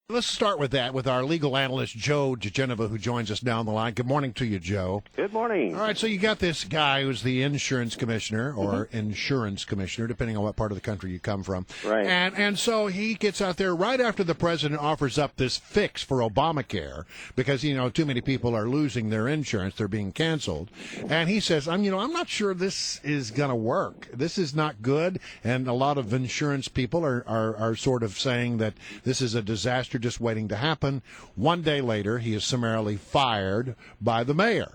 Let's start with that with our legal analyst, Joe DiGenova, who joins us down the line. Good morning to you, Joe. Good morning. All right, so you got this guy who's the insurance commissioner, or insurance commissioner, depending on what part of the country you come from. Right. And so he gets out there right after the president offers up this fix for Obamacare because, too many people are losing their insurance. They're being canceled. And he says, I'm not sure this is going to work. This is not good. And a lot of insurance people are sort of saying that this is a disaster just waiting to happen. One day later, he is summarily fired by the mayor.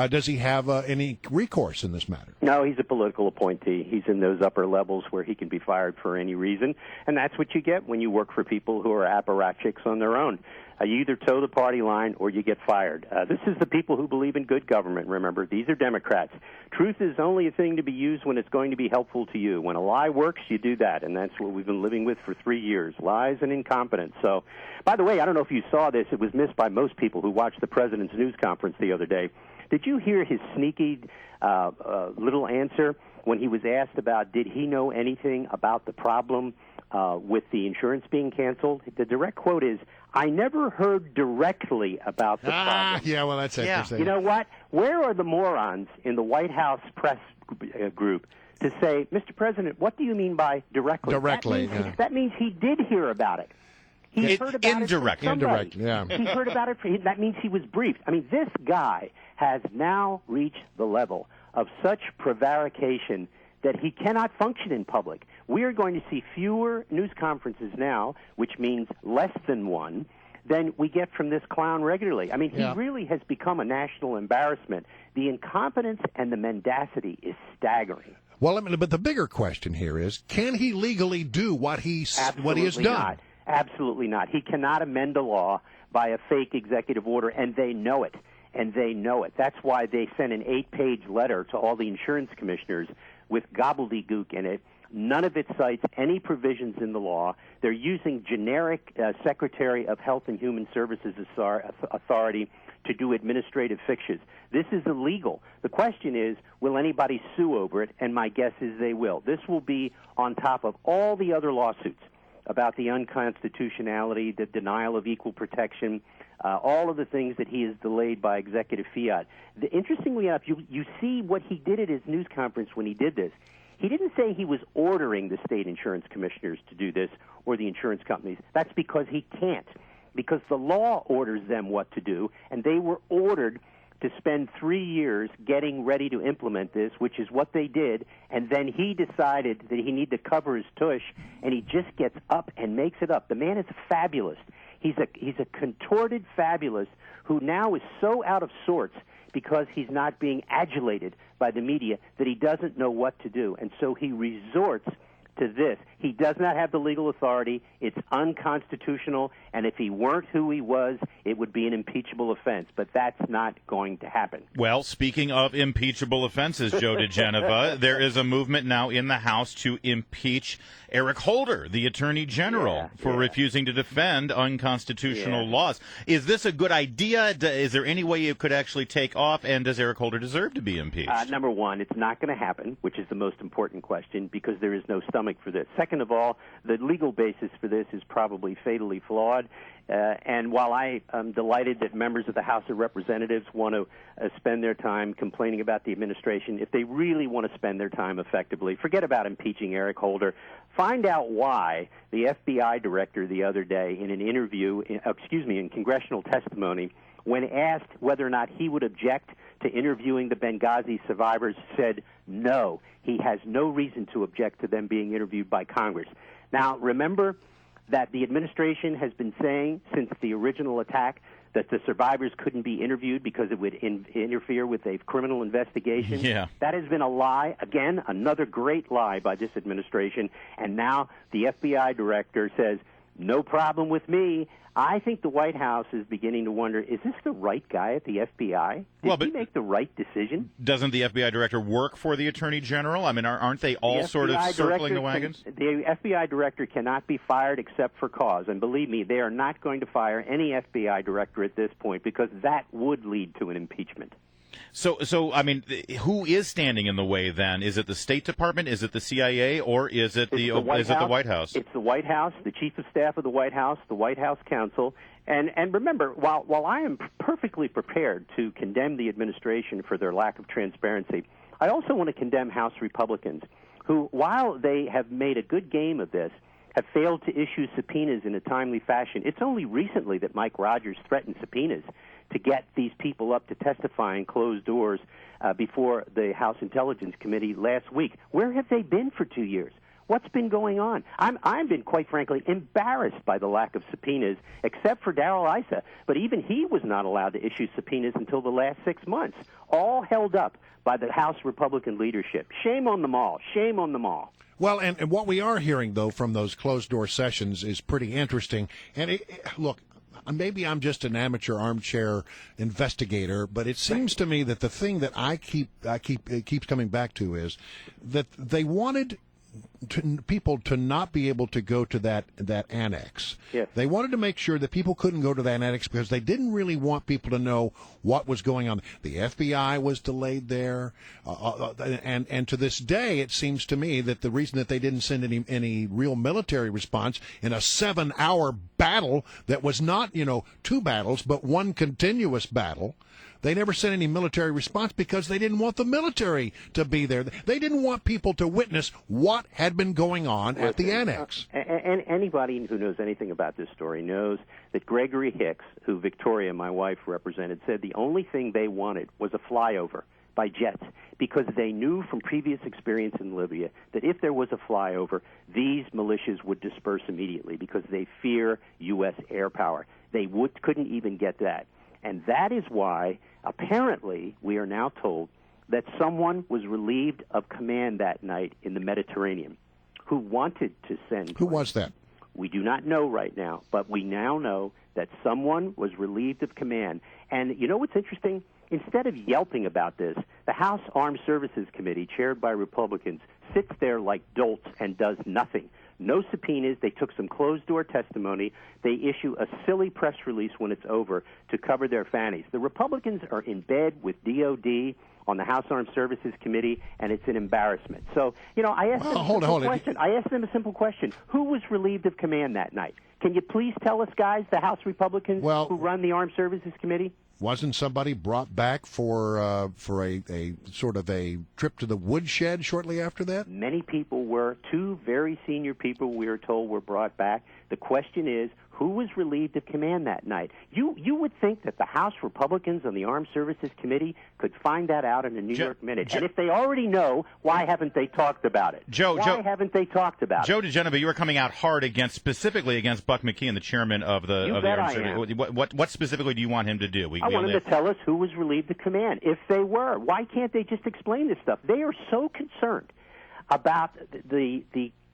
Does he have any recourse in this matter? No, he's a political appointee. He's in those upper levels where he can be fired for any reason, and that's what you get when you work for people who are apparatchiks on their own. You either toe the party line or you get fired. This is the people who believe in good government, remember. These are Democrats. Truth is only a thing to be used when it's going to be helpful to you. When a lie works, you do that, and that's what we've been living with for 3 years, lies and incompetence. So, by the way, I don't know if you saw this. It was missed by most people who watched the president's news conference the other day. Did you hear his sneaky little answer when he was asked about did he know anything about the problem with the insurance being canceled? The direct quote is, I never heard directly about the problem. Yeah, well, that's interesting. You know what? Where are the morons in the White House press group to say, Mr. President, what do you mean by directly? Directly, that means he did hear about it. He heard about indirect. it from somebody. Yeah. He heard about it. That means he was briefed. I mean, this guy has now reached the level of such prevarication that he cannot function in public. We are going to see fewer news conferences now, which means less than one, than we get from this clown regularly. I mean, he really has become a national embarrassment. The incompetence and the mendacity is staggering. Well, but the bigger question here is, can he legally do what he has done? Not. Absolutely not. He cannot amend a law by a fake executive order, and they know it. That's why they sent an 8-page letter to all the insurance commissioners with gobbledygook in it. None of it cites any provisions in the law. They're using generic Secretary of Health and Human Services authority to do administrative fixes. This is illegal. The question is, will anybody sue over it? And my guess is they will. This will be on top of all the other lawsuits about the unconstitutionality, the denial of equal protection, all of the things that he has delayed by executive fiat. Interestingly enough, you see what he did at his news conference when he did this. He didn't say he was ordering the state insurance commissioners to do this or the insurance companies. That's because he can't, because the law orders them what to do, and they were ordered to spend 3 years getting ready to implement this, which is what they did, and then he decided that he needed to cover his tush, and he just gets up and makes it up. The man is a fabulist. He's a contorted fabulist who now is so out of sorts because he's not being adulated by the media that he doesn't know what to do, and so he resorts to this. He does not have the legal authority. It's unconstitutional, and if he weren't who he was, it would be an impeachable offense, but that's not going to happen. Well, speaking of impeachable offenses, Joe DiGenova, there is a movement now in the House to impeach Eric Holder, the Attorney General, for refusing to defend unconstitutional laws. Is this a good idea? Is there any way it could actually take off, and does Eric Holder deserve to be impeached? Number one, it's not going to happen, which is the most important question, because there is no stomach for this. Second of all, the legal basis for this is probably fatally flawed. And while I am delighted that members of the House of Representatives want to spend their time complaining about the administration, if they really want to spend their time effectively, forget about impeaching Eric Holder. Find out why the FBI director the other day in an interview, in congressional testimony, when asked whether or not he would object to interviewing the Benghazi survivors, said no. He has no reason to object to them being interviewed by Congress. Now, remember that the administration has been saying since the original attack that the survivors couldn't be interviewed because it would interfere with a criminal investigation. Yeah. That has been a lie. Again, another great lie by this administration. And now the FBI director says, no problem with me. I think the White House is beginning to wonder, is this the right guy at the FBI? Did he make the right decision? Doesn't the FBI director work for the Attorney General? I mean, aren't they all sort of circling the wagons? The FBI director cannot be fired except for cause. And believe me, they are not going to fire any FBI director at this point because that would lead to an impeachment. So I mean, who is standing in the way then? Is it the State Department? Is it the CIA? Or is it the White House? It's the White House, the Chief of Staff of the White House Counsel. And remember, while I am perfectly prepared to condemn the administration for their lack of transparency, I also want to condemn House Republicans who, while they have made a good game of this, have failed to issue subpoenas in a timely fashion. It's only recently that Mike Rogers threatened subpoenas to get these people up to testify in closed doors before the House Intelligence Committee last week. Where have they been for 2 years? What's been going on? I've been, quite frankly, embarrassed by the lack of subpoenas, except for Darrell Issa. But even he was not allowed to issue subpoenas until the last 6 months, all held up by the House Republican leadership. Shame on them all. Shame on them all. Well, and what we are hearing, though, from those closed-door sessions is pretty interesting. And look, maybe I'm just an amateur armchair investigator, but it seems to me that the thing that it keeps coming back to is that they wanted people to not be able to go to that annex. Yes. They wanted to make sure that people couldn't go to that annex because they didn't really want people to know what was going on. The FBI was delayed there, and to this day, it seems to me that the reason that they didn't send any real military response in a 7-hour battle that was not 2 battles but one continuous battle. They never sent any military response because they didn't want the military to be there. They didn't want people to witness what had been going on at the annex. And anybody who knows anything about this story knows that Gregory Hicks, who Victoria, my wife, represented, said the only thing they wanted was a flyover by jets because they knew from previous experience in Libya that if there was a flyover, these militias would disperse immediately because they fear U.S. air power. They couldn't even get that. And that is why, apparently, we are now told that someone was relieved of command that night in the Mediterranean who wanted to send. Who was that? We do not know right now, but we now know that someone was relieved of command. And you know what's interesting? Instead of yelping about this, the House Armed Services Committee, chaired by Republicans, sits there like dolts and does nothing. No subpoenas. They took some closed-door testimony. They issue a silly press release when it's over to cover their fannies. The Republicans are in bed with DOD on the House Armed Services Committee, and it's an embarrassment. So, I asked them a simple question. I asked them a simple question. Who was relieved of command that night? Can you please tell us, guys, the House Republicans who run the Armed Services Committee? Wasn't somebody brought back for a sort of a trip to the woodshed shortly after that? Many people were. 2 very senior people, we are told, were brought back. The question is, who was relieved of command that night? You would think that the House Republicans on the Armed Services Committee could find that out in a New York Minute. And if they already know, why haven't they talked about it? Why haven't they talked about it? Joe DiGenova, you were coming out hard specifically against Buck McKeon, the chairman of the Armed Services. What specifically do you want him to do? I want him to tell us who was relieved of command, if they were. Why can't they just explain this stuff? They are so concerned about the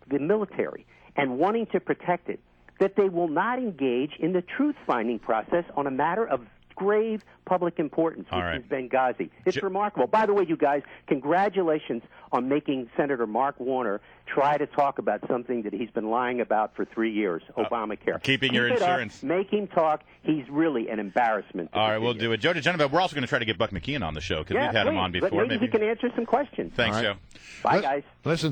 military and wanting to protect it that they will not engage in the truth-finding process on a matter of grave public importance, which is Benghazi. It's remarkable. By the way, you guys, congratulations on making Senator Mark Warner try to talk about something that he's been lying about for 3 years, Obamacare. Keep your insurance. Make him talk. He's really an embarrassment. All right, we'll do it. Joe DiGenova, we're also going to try to get Buck McKeon on the show because we've had him on before. Maybe he can answer some questions. Thanks, Joe. Bye, guys. Listen.